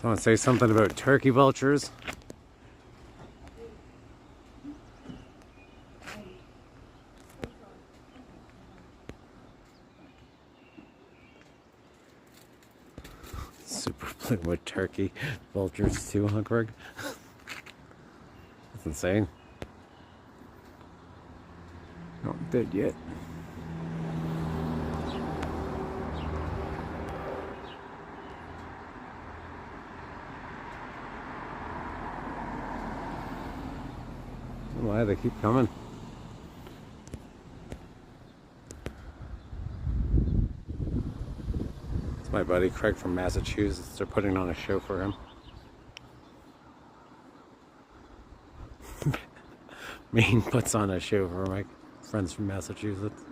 Someone say something about turkey vultures. Super blue with turkey vultures too, huh, Greg? That's insane. Not dead yet. Why they keep coming? It's my buddy Craig from Massachusetts. They're putting on a show for him. Maine puts on a show for my friends from Massachusetts.